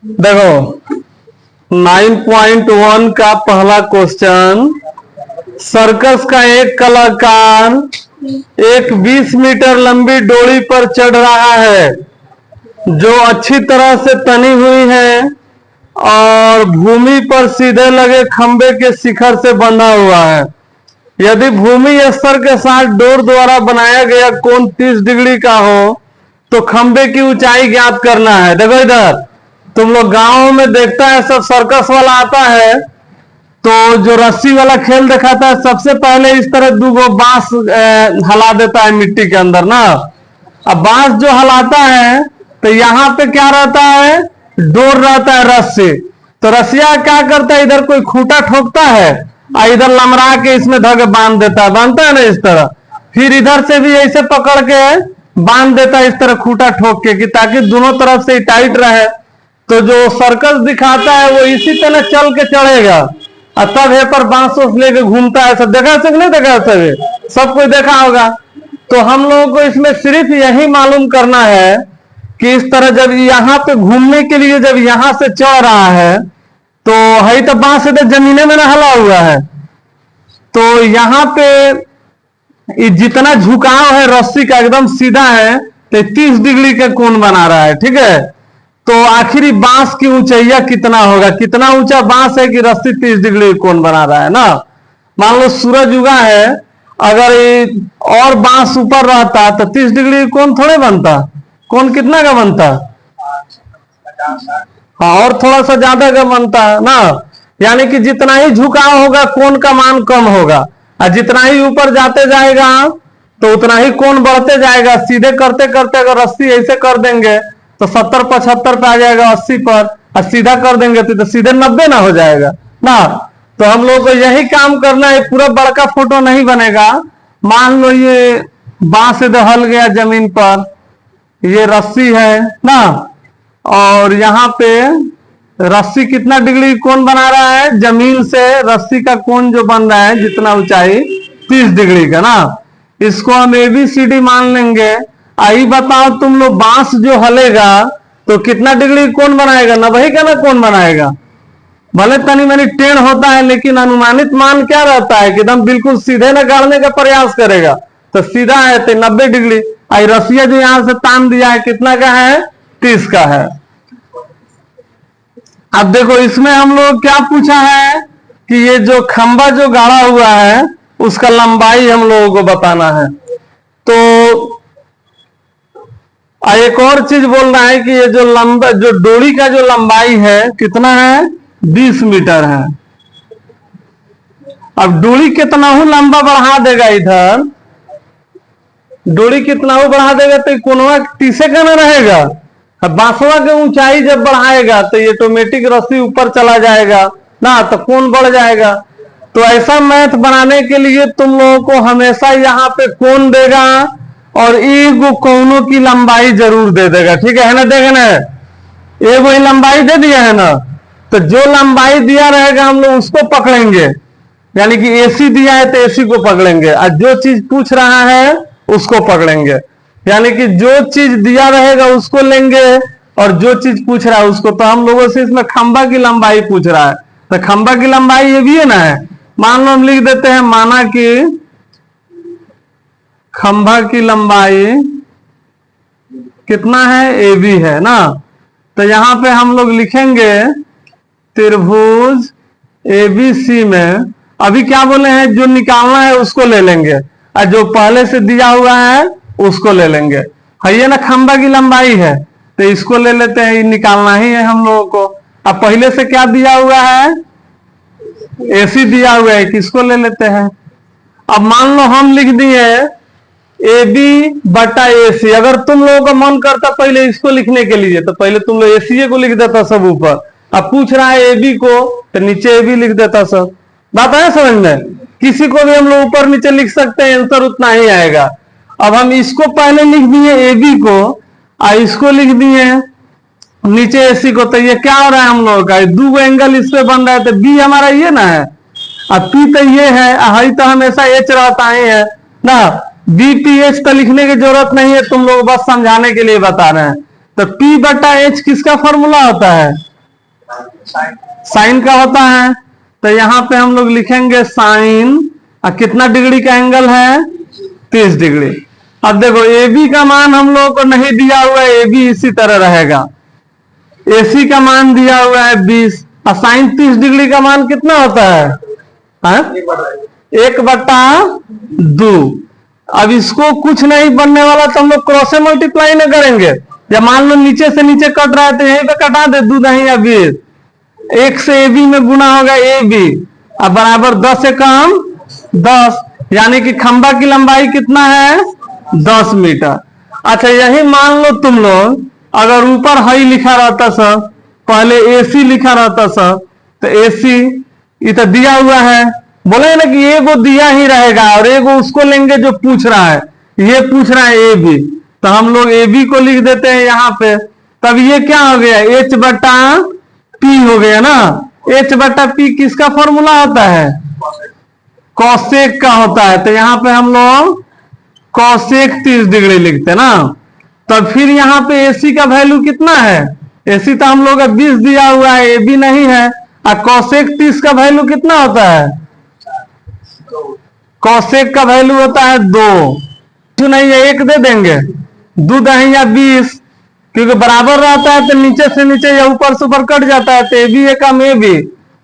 देखो 9.1 का पहला क्वेश्चन। सर्कस का एक कलाकार एक 20 मीटर लंबी डोरी पर चढ़ रहा है जो अच्छी तरह से तनी हुई है और भूमि पर सीधे लगे खंबे के शिखर से बंधा हुआ है। यदि भूमि स्तर के साथ डोर द्वारा बनाया गया कोण 30 डिग्री का हो तो खंबे की ऊंचाई ज्ञात करना है। देखो इधर तुम लोग गांव में देखता है सब सर्कस वाला आता है तो जो रस्सी वाला खेल दिखाता है सबसे पहले इस तरह दूगो बांस हला देता है मिट्टी के अंदर ना। अब बांस जो हलाता है तो यहाँ पे क्या रहता है, डोर रहता है रस्सी। तो रस्सिया क्या करता है, इधर कोई खूंटा ठोकता है और इधर लमरा के इसमें धके बांध देता है, बांधता है ना इस तरह। फिर इधर से भी ऐसे पकड़ के बांध देता है इस तरह खूंटा ठोक के कि ताकि दोनों तरफ से टाइट रहे। तो जो सर्कस दिखाता है वो इसी तरह चल के चढ़ेगा और तब है पर बांस लेके घूमता है। सब देखा है नहीं देखा है, सब कोई देखा होगा। तो हम लोगों को इसमें सिर्फ यही मालूम करना है कि इस तरह जब यहाँ पे घूमने के लिए जब यहाँ से चढ़ रहा है तो है तो बांस इधर जमीने में ना हला हुआ है, तो यहाँ पे जितना झुकाव है रस्सी का एकदम सीधा है तो 30 डिग्री का कोण बना रहा है। ठीक है, तो आखिरी बांस की ऊंचाइया कितना होगा, कितना ऊंचा बांस है कि रस्सी 30 डिग्री कोण बना रहा है ना। मान लो सूरज उगा है, अगर और बांस ऊपर रहता तो 30 डिग्री कोण थोड़े बनता, कोण कितना का बनता, हाँ और थोड़ा सा ज्यादा का बनता है ना। यानी कि जितना ही झुकाव होगा कोण का मान कम होगा और जितना ही ऊपर जाते जाएगा तो उतना ही कोण बढ़ते जाएगा। सीधे करते करते अगर रस्सी ऐसे कर देंगे तो 70-75 पे आ जाएगा 80 पर, और सीधा कर देंगे तो सीधे 90 ना हो जाएगा ना। तो हम लोग को यही काम करना है, पूरा बड़का फोटो नहीं बनेगा। मान लो ये बांस से हल गया जमीन पर, ये रस्सी है ना और यहाँ पे रस्सी कितना डिग्री कोण बना रहा है, जमीन से रस्सी का कोण जो बन रहा है जितना ऊंचाई 30 डिग्री का ना। इसको हम ABCD मान लेंगे। आई बताओ तुम लोग बांस जो हलेगा तो कितना डिग्री कोण बनाएगा, 90 का ना कोण बनाएगा। भले तनी मनी टेढ़ होता है लेकिन अनुमानित मान क्या रहता है कि एकदम बिल्कुल सीधे ना गाड़ने का प्रयास करेगा तो सीधा है तो 90 डिग्री। आई रस्सिया जो यहां से तान दिया है कितना का है, 30 का है। अब देखो इसमें हम लोग क्या पूछा है कि ये जो खंबा जो गाड़ा हुआ है उसका लंबाई हम लोगों को बताना है। तो एक और चीज बोल रहा है कि ये जो लंबा जो डोरी का जो लंबाई है कितना है, 20 मीटर है। अब डोरी कितना हो लंबा बढ़ा देगा, इधर डोरी कितना हो बढ़ा देगा तो कोनवा 30 का ना रहेगा। अब बांसवा की ऊंचाई जब बढ़ाएगा तो ये ऑटोमेटिक रस्सी ऊपर चला जाएगा ना, तो कोण बढ़ जाएगा। तो ऐसा मैथ बनाने के लिए तुम लोगों को हमेशा यहाँ पे कोण देगा और एक कोनों की लंबाई जरूर दे देगा। ठीक है ना, देखना एक वही लंबाई दे दिया है ना, तो जो लंबाई दिया रहेगा हम लोग उसको पकड़ेंगे। यानी कि AC दिया है तो AC को पकड़ेंगे और जो चीज पूछ रहा है उसको पकड़ेंगे। यानी कि जो चीज दिया रहेगा उसको लेंगे और जो चीज पूछ रहा है उसको। तो हम लोगों से इसमें खंबा की लंबाई पूछ रहा है तो खंबा की लंबाई ये भी है ना है। मान लो हम लिख देते हैं, माना कि खंबा की लंबाई कितना है, AB है ना। तो यहां पे हम लोग लिखेंगे त्रिभुज ABC में अभी क्या बोले हैं, जो निकालना है उसको ले लेंगे और जो पहले से दिया हुआ है उसको ले लेंगे। है ये ना खंबा की लंबाई है तो इसको ले लेते हैं, ये निकालना ही है हम लोगों को। अब पहले से क्या दिया हुआ है, AC दिया हुआ है, किसको ले लेते हैं। अब मान लो हम लिख दिए AB/AC। अगर तुम लोगों का मन करता पहले इसको लिखने के लिए तो पहले तुम लोग AC को लिख देता सब ऊपर। अब पूछ रहा है AB को तो नीचे AB लिख देता सब। बात है समझ में, किसी को भी हम लोग ऊपर नीचे लिख सकते हैं, आंसर उतना ही आएगा। अब हम इसको पहले लिख दिए AB को और इसको लिख दिए नीचे AC को, तो ये क्या हो रहा है हम लोगों का, दो एंगल इस पे बन रहा है तो B हमारा ये ना है और P तो ये है, हई तो हमेशा H रहता ही है ना। BPH तो लिखने की जरूरत नहीं है, तुम लोग बस समझाने के लिए बता रहे हैं। तो P/H किसका फॉर्मूला होता है, साइन का होता है। तो यहाँ पे हम लोग लिखेंगे साइन, कितना डिग्री का एंगल है, 30 डिग्री। अब देखो ए बी का मान हम लोगों को नहीं दिया हुआ है, ए बी इसी तरह रहेगा। AC का मान दिया हुआ है 20, और साइन 30 डिग्री का मान कितना होता है, 1/2। अब इसको कुछ नहीं बनने वाला तो हम लोग क्रॉस से मल्टीप्लाई न करेंगे। या मान लो नीचे से नीचे कट रहा है तो यहीं पे कटा दे, 2 दही या 20, 1 से AB में गुना होगा AB, अब बराबर 10 से कम 10, यानी कि खंभा की लंबाई कितना है, 10 मीटर। अच्छा यही मान लो तुम लोग अगर ऊपर हाई लिखा रहता सर, पहले AC लिखा रहता सर, तो AC ये तो दिया हुआ है, बोले ना कि एगो दिया ही रहेगा और एगो उसको लेंगे जो पूछ रहा है, ये पूछ रहा है AB, तो हम लोग AB को लिख देते हैं यहाँ पे। तब ये क्या हो गया, H/P हो गया ना। H/P किसका फॉर्मूला होता है, कॉसेक का होता है। तो यहाँ पे हम लोग कॉसेक 30 डिग्री लिखते ना। तो फिर यहाँ पे AC का वैल्यू कितना है, AC तो हम लोग का 20 दिया हुआ है, AB नहीं है, और कॉसेक 30 का वैल्यू कितना होता है, कॉसेक का वैल्यू होता है 2 नहीं है, 1 दे देंगे, 2 दही या 20, क्योंकि बराबर रहता है तो नीचे से नीचे या ऊपर से ऊपर कट जाता है, तो AB है कम AB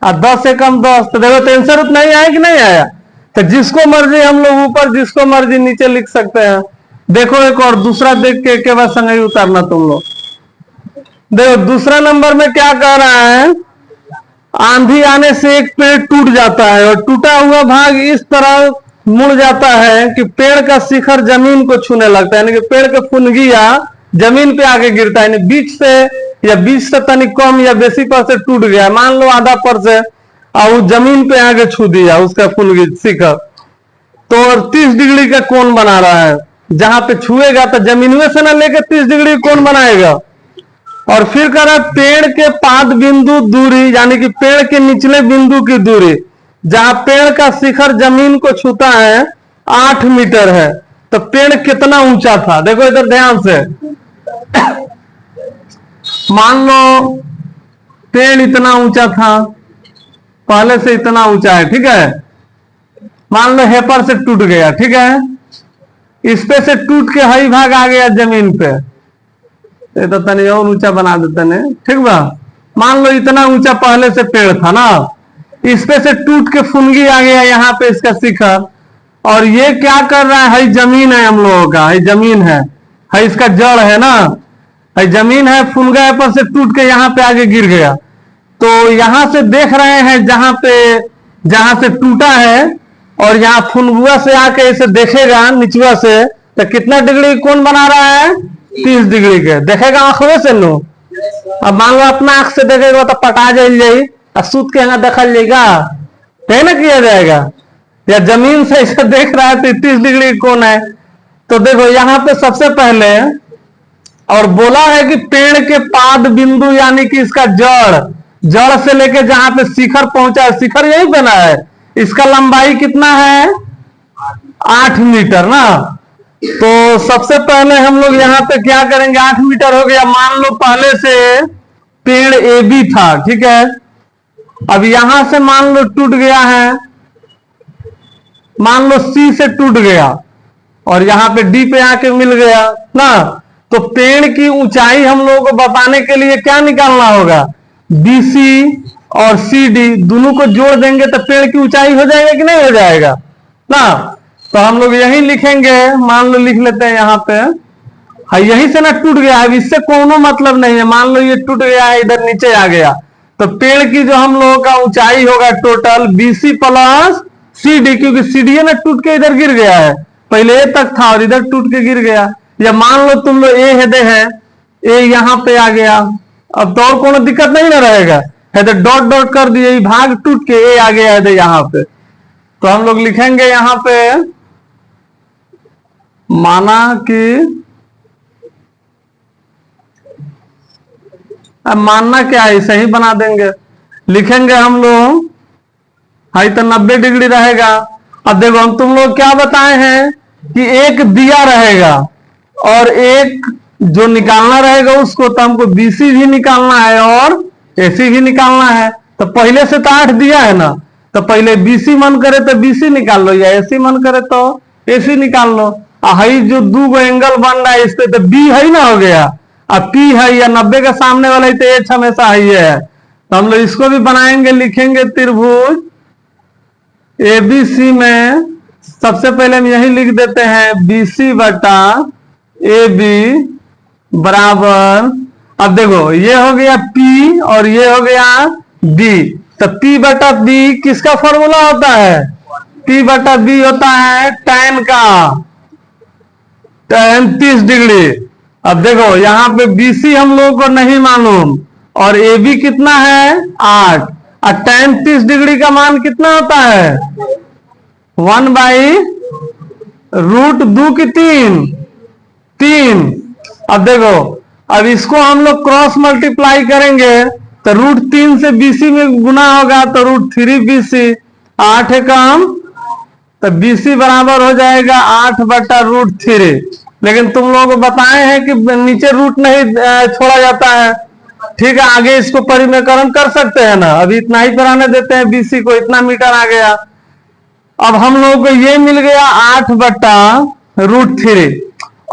और 10 से कम 10। तो देखो तो आंसर उतना ही आया कि नहीं आया। तो जिसको मर्जी हम लोग ऊपर, जिसको मर्जी नीचे लिख सकते हैं। देखो एक और दूसरा देख के बाद संग ही उतारना तुम लोग। देखो दूसरा नंबर में क्या कह रहा है, आंधी आने से एक पेड़ टूट जाता है और टूटा हुआ भाग इस तरह मुड़ जाता है कि पेड़ का शिखर जमीन को छूने लगता है, यानी कि पेड़ के फुनगिया जमीन पे आके गिरता है, बीच से या बीच से तनिक कम या बेसी पर से टूट गया, मान लो आधा पर से, और वो जमीन पे आके छू दिया उसका फुनगी शिखर, तो 30 डिग्री का कोण बना रहा है। जहां पे छुएगा तो जमीन में से ना लेके 30 डिग्री कोण बनाएगा। और फिर कह रहा पेड़ के पाद बिंदु दूरी, यानी कि पेड़ के निचले बिंदु की दूरी जहां पेड़ का शिखर जमीन को छूता है 8 मीटर है। तो पेड़ कितना ऊंचा था, देखो इधर ध्यान से। मान लो पेड़ इतना ऊंचा था, पहले से इतना ऊंचा है, ठीक है। मान लो हेपर से टूट गया, ठीक है, इस पे से टूट के हई भाग आ गया जमीन पे, तो तनी और ऊंचा बना देते ने, ठीक बा। मान लो इतना ऊंचा पहले से पेड़ था ना, इस पे से टूट के फुनगी आ गया यहाँ पे इसका शिखर, और ये क्या कर रहा है, हई जमीन है हम लोगों का, हई जमीन है, हई इसका जड़ है ना, हई जमीन है, फुनगा पर से टूट के यहाँ पे आगे गिर गया। तो यहां से देख रहे हैं जहां से टूटा है, और यहाँ फुनगुआ से आके इसे देखेगा निचुआ से, तो कितना डिग्री कोण बना रहा है, 30 डिग्री के। देखेगा आंखों से नो, अब मान लो अपना आंख से देखेगा तो पटा जाए, सूत के यहाँ देखा जाएगा, है ना, किया जाएगा। या जमीन से इसे देख रहा है तो 30 डिग्री कोण है। तो देखो यहाँ पे सबसे पहले और बोला है कि पेड़ के पाद बिंदु, यानी कि इसका जड़ से लेके जहां पे शिखर पहुंचा है, शिखर यही बना है, इसका लंबाई कितना है, 8 मीटर ना। तो सबसे पहले हम लोग यहाँ पे क्या करेंगे, 8 मीटर हो गया। मान लो पहले से पेड़ AB था, ठीक है, अब यहां से मान लो टूट गया है, मान लो C से टूट गया और यहाँ पे D पे आके मिल गया ना। तो पेड़ की ऊंचाई हम लोगों को बताने के लिए क्या निकालना होगा, BC और CD दोनों को जोड़ देंगे तो पेड़ की ऊंचाई हो जाएगा कि नहीं हो जाएगा ना। तो हम लोग यही लिखेंगे, मान लो लिख लेते हैं यहाँ पे, यहीं से ना टूट गया है, इससे कोनो मतलब नहीं है। मान लो ये टूट गया है, इधर नीचे आ गया, तो पेड़ की जो हम लोगों का ऊंचाई होगा टोटल BC प्लस CD, क्योंकि CD ना टूट के इधर गिर गया है, पहले ए तक था और इधर टूट के गिर गया। या मान लो तुम लोग ए हेदे है, ए यहाँ पे आ गया, अब तो और कोनो दिक्कत नहीं ना रहेगा, है तो डॉट डॉट कर दिए, भाग टूट के ए आ गया है यहाँ पे। तो हम लोग लिखेंगे यहाँ पे, माना कि अब मानना क्या है, सही बना देंगे, लिखेंगे हम लोग हाई तो 90 डिग्री रहेगा। अब देखो हम तुम लोग क्या बताए हैं कि एक दिया रहेगा और एक जो निकालना रहेगा उसको, तो हमको BC भी निकालना है और एसी भी निकालना है। तो पहले से तो 8 दिया है ना, तो पहले बीसी मन करे तो बीसी निकाल लो, या एसी मन करे तो एसी निकाल लो। हई जो दो गो एंगल बन रहा है इस पे तो बी है ना हो गया, अब पी है या 90 का सामने वाला तो एच हमेशा है। तो हम लोग इसको भी बनाएंगे, लिखेंगे त्रिभुज एबीसी में सबसे पहले हम यही लिख देते हैं बीसी बटा ए बी बराबर, अब देखो ये हो गया P और ये हो गया B। तो P बटा B किसका फॉर्मूला होता है? P बटा B होता है tan का, tan 30 डिग्री। अब देखो यहाँ पे BC हम लोगों को नहीं मालूम और AB कितना है 8, और tan 30 डिग्री का मान कितना होता है 1/√2 की 3। अब देखो, अब इसको हम लोग क्रॉस मल्टीप्लाई करेंगे तो √3 से BC में गुना होगा तो √3BC, 8 है कम तो BC बराबर हो जाएगा 8/√3। लेकिन तुम लोगों को बताए हैं कि नीचे रूट नहीं छोड़ा जाता है। ठीक है, आगे इसको परिमेयकरण कर सकते हैं ना, अभी इतना ही पर आने देते हैं, BC को इतना मीटर आ गया। अब हम लोगों को ये मिल गया 8/√3।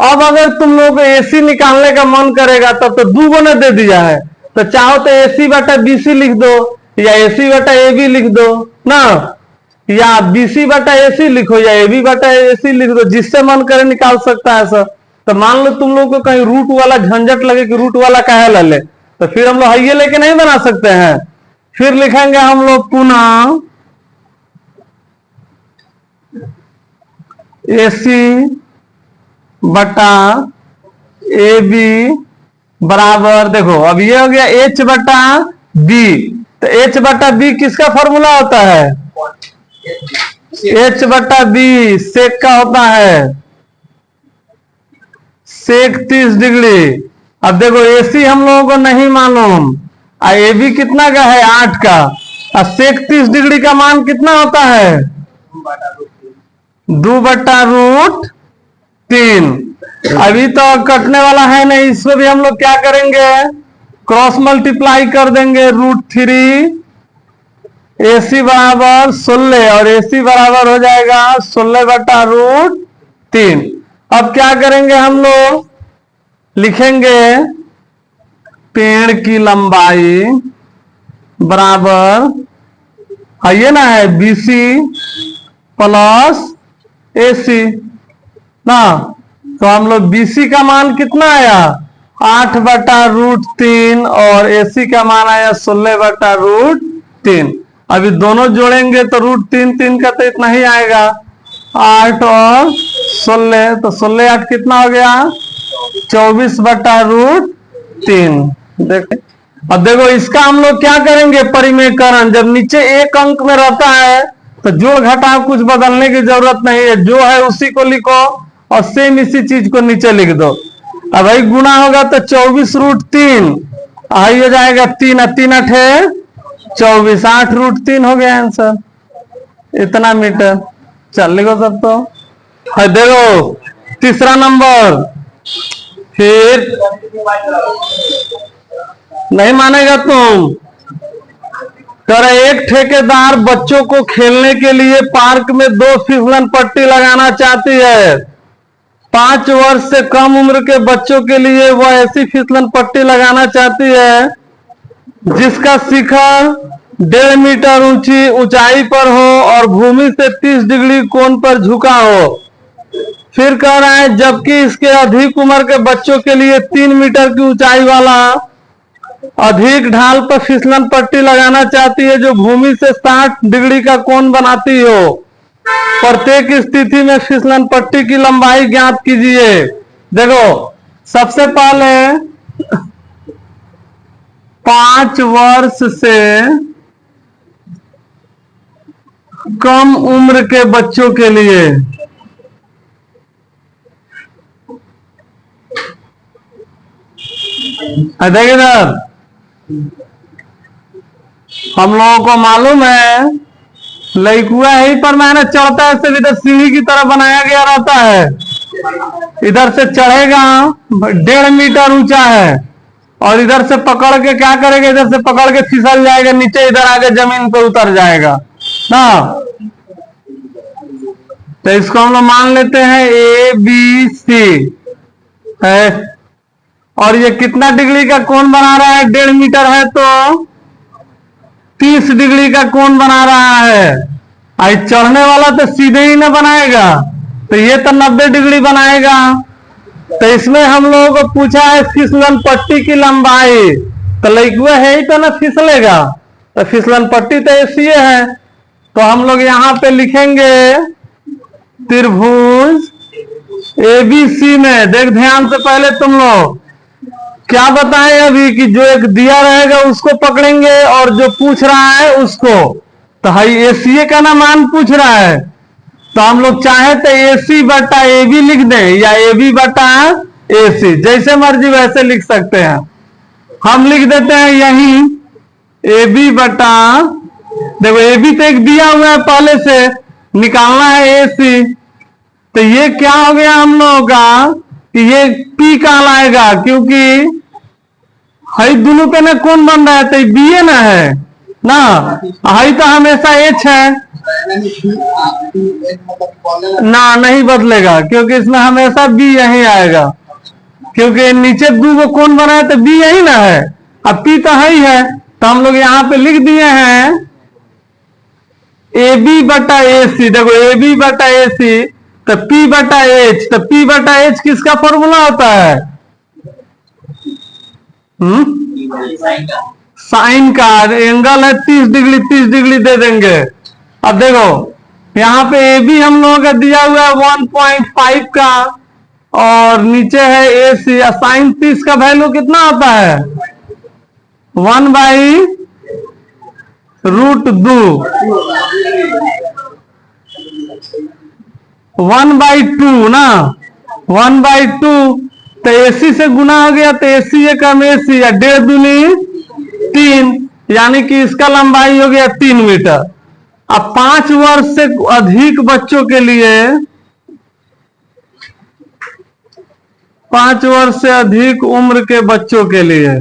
अब अगर तुम लोग को एसी निकालने का मन करेगा तब तो 2 गुना दे दिया है, तो चाहो तो AC बटा BC लिख दो या AC बटा AB लिख दो ना, या BC बटा AC लिखो या AB बटा AC लिख दो, जिससे मन करे निकाल सकता है सर। तो मान लो तुम लोग को कहीं रूट वाला झंझट लगे कि रूट वाला काहे ला ले, तो फिर हम लोग ये लेके नहीं बना सकते हैं। फिर लिखेंगे हम लोग पुनः AC बटा ए बी बराबर, देखो अब ये हो गया H बटा बी। तो H बटा बी किसका फॉर्मूला होता है? H बटा बी सेक का होता है, सेक 30 डिग्री। अब देखो AC हम लोगों को नहीं मालूम और ए बी कितना का है 8 का, और सेक 30 डिग्री का मान कितना होता है 2/√3। अभी तो कटने वाला है नहीं, इसमें भी हम लोग क्या करेंगे क्रॉस मल्टीप्लाई कर देंगे, √3 AC बराबर 16 और AC बराबर हो जाएगा 16/√3। अब क्या करेंगे हम लोग, लिखेंगे पेड़ की लंबाई बराबर ये ना है BC प्लस AC ना, तो हम लोग BC का मान कितना आया 8/√3 और AC का मान आया 16/√3। अभी दोनों जोड़ेंगे तो √3 का तो इतना ही आएगा, 8 और 16, तो 16 8 कितना हो गया 24/√3। देखो अब देखो इसका हम लोग क्या करेंगे परिमेयकरण, जब नीचे एक अंक में रहता है तो जोड़ घटाव कुछ बदलने की जरूरत नहीं है, जो है उसी को लिखो और सेम इसी चीज को नीचे लिख दो। अब भाई गुना होगा तो 24√3 आई हो जाएगा 3 3 8 है 24, 8√3 हो गया आंसर, इतना मीटर। चल लिखो सब तो। देखो तीसरा नंबर, फिर नहीं मानेगा तुम। कर एक ठेकेदार बच्चों को खेलने के लिए पार्क में 2 फिसलन पट्टी लगाना चाहती है। 5 वर्ष से कम उम्र के बच्चों के लिए वह ऐसी फिसलन पट्टी लगाना चाहती है जिसका शिखर 1.5 मीटर ऊंचाई पर हो और भूमि से 30 डिग्री कोण पर झुका हो। फिर कह रहा है जबकि इसके अधिक उम्र के बच्चों के लिए 3 मीटर की ऊंचाई वाला अधिक ढाल पर फिसलन पट्टी लगाना चाहती है जो भूमि से 60 डिग्री का कोण बनाती हो। प्रत्येक स्थिति में फिसलन पट्टी की लंबाई ज्ञात कीजिए। देखो सबसे पहले 5 वर्ष से कम उम्र के बच्चों के लिए देखिए इधर, हम लोगों को मालूम है लइकुआ यही पर मेहनत चढ़ता है, सिर्फ इधर सीढ़ी की तरह बनाया गया रहता है। इधर से चढ़ेगा 1.5 मीटर ऊंचा है और इधर से पकड़ के क्या करेगा, इधर से पकड़ के फिसल जाएगा नीचे, इधर आके जमीन पे उतर जाएगा ना। तो इसको हम लोग मान लेते हैं ए बी सी है। और ये कितना डिग्री का कोण बना रहा है, 1.5 मीटर है तो 30 डिग्री का कोण बना रहा है। आई चढ़ने वाला तो सीधे ही ना बनाएगा, तो ये तो 90 डिग्री बनाएगा। तो इसमें हम लोगों को पूछा है फिसलन पट्टी की लंबाई, तो लइकुआ है ही तो ना फिसलेगा, तो फिसलन पट्टी तो ऐसी है। तो हम लोग यहाँ पे लिखेंगे त्रिभुज एबीसी में। देख ध्यान से, पहले तुम लोग क्या बताएं अभी कि जो एक दिया रहेगा उसको पकड़ेंगे और जो पूछ रहा है उसको। तो हाई एसीए का ना मान पूछ रहा है, तो हम लोग चाहे तो एसी बटा ए बी लिख दें या ए बी बटा एसी, जैसे मर्जी वैसे लिख सकते हैं। हम लिख देते हैं यही ए बी बटा, देखो ए बी तो एक दिया हुआ है पहले से, निकालना है एसी। तो ये क्या हो गया हम लोगों का कि ये पी कहलाएगा, क्योंकि हाई दोनों पे ना कौन बन रहा है, तो बी ए ना है ना, हाई तो हमेशा एच है ना, नहीं बदलेगा क्योंकि इसमें हमेशा बी यही आएगा, क्योंकि नीचे दो को कौन बना है तो बी यही ना है, अब पी तो है ही है। तो हम लोग यहाँ पे लिख दिए हैं ए बी बटा ए सी। देखो ए बी बटा ए सी तो पी बटा एच, तो पी बटा एच किसका फॉर्मूला होता है, साइन का। एंगल है 30 डिग्री, 30 डिग्री दे देंगे। अब देखो यहाँ पे ए बी हम लोगों का दिया हुआ है 1.5 का, और नीचे है ए सी। साइन 30 का वैल्यू कितना होता है, 1/√2, 1/2 ना, 1/2। तो एसी से गुना हो गया तो एसी ए कम एसी, या 1.5 दूनी 3, यानी कि इसका लंबाई हो गया 3 मीटर। अब 5 वर्ष से अधिक बच्चों के लिए, 5 वर्ष से अधिक उम्र के बच्चों के लिए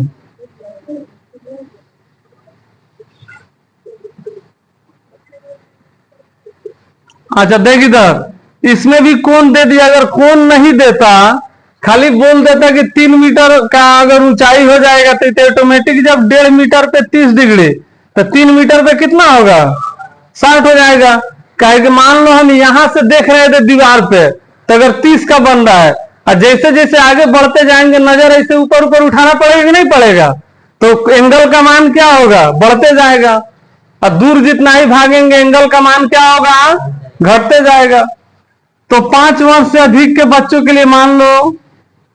अच्छा देख इधर, इसमें भी कोण दे दिया। अगर कोण नहीं देता, खाली बोल देता कि 3 मीटर का अगर ऊंचाई हो जाएगा तो ऑटोमेटिक जब 1.5 मीटर पे 30 डिग्री, तो 3 मीटर पे कितना होगा, 60 हो जाएगा। कहे कि मान लो हम यहां से देख रहे थे दीवार पे, तो अगर 30 का बन रहा है, और जैसे जैसे आगे बढ़ते जाएंगे नजर ऐसे ऊपर ऊपर उठाना पड़ेगा कि नहीं पड़ेगा, तो एंगल का मान क्या होगा, बढ़ते जाएगा। और दूर जितना ही भागेंगे एंगल का मान क्या होगा, घटते जाएगा। तो 5 वर्ष से अधिक के बच्चों के लिए मान लो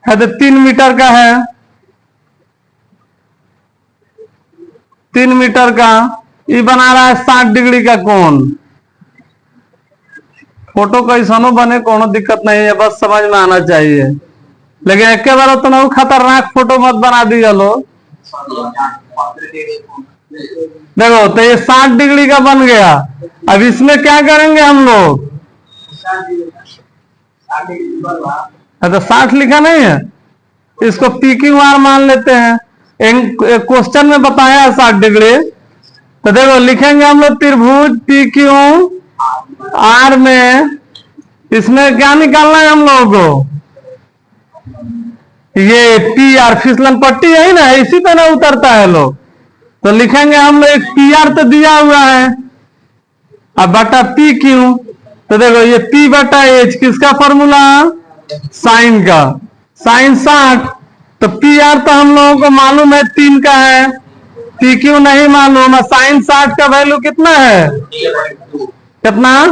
है तो 3 मीटर का है, 3 मीटर का, ये बना रहा है 60 डिग्री का कोण। फोटो कैसनो बने कोनो दिक्कत नहीं है, बस समझ में आना चाहिए। लेकिन एक बार तो खतरनाक फोटो मत बना दिया लो। देखो तो ये 60 डिग्री का बन गया। अब इसमें क्या करेंगे हम लोग, तो 60 लिखा नहीं है, इसको पी क्यू आर मान लेते हैं। क्वेश्चन में बताया है 60 डिग्री, तो देखो लिखेंगे हम लोग त्रिभुज पी क्यू आर में। इसमें क्या निकालना है हम लोगों को, ये पी आर, फिसलन पट्टी है ना, इसी पे ना उतरता है लोग। तो लिखेंगे हम लोग, एक पी आर तो दिया हुआ है, अब बटा पी क्यू। तो देखो ये पी बटा एच किसका फॉर्मूला, साइन का, साइन 60। तो पी आर तो हम लोगों को मालूम है 3 का है, पी क्यू नहीं मालूम है। साइन 60 का वैल्यू कितना है, कितना,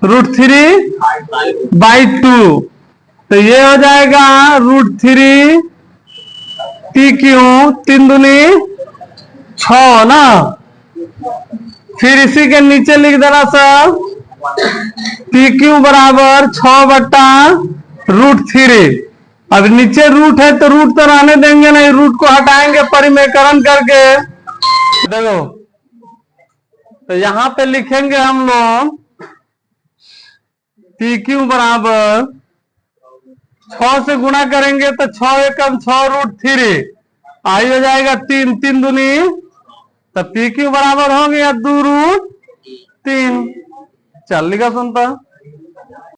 √3/2। तो ये हो जाएगा √3 पी क्यू, 3 दूनी 6 ना। फिर इसी के नीचे लिख देना सर, पी क्यू बराबर 6/√3। अब नीचे रूट है तो रूट तो रहने देंगे नहीं, रूट को हटाएंगे परिमेयकरण करके। देखो तो यहां पे लिखेंगे हम लोग पी क्यू बराबर 6 से गुणा करेंगे तो 6 एकम 6√3 आई हो जाएगा 3, 3 दूनी तो पी क्यू बराबर हो गया 2√3। चल लिखा सुनता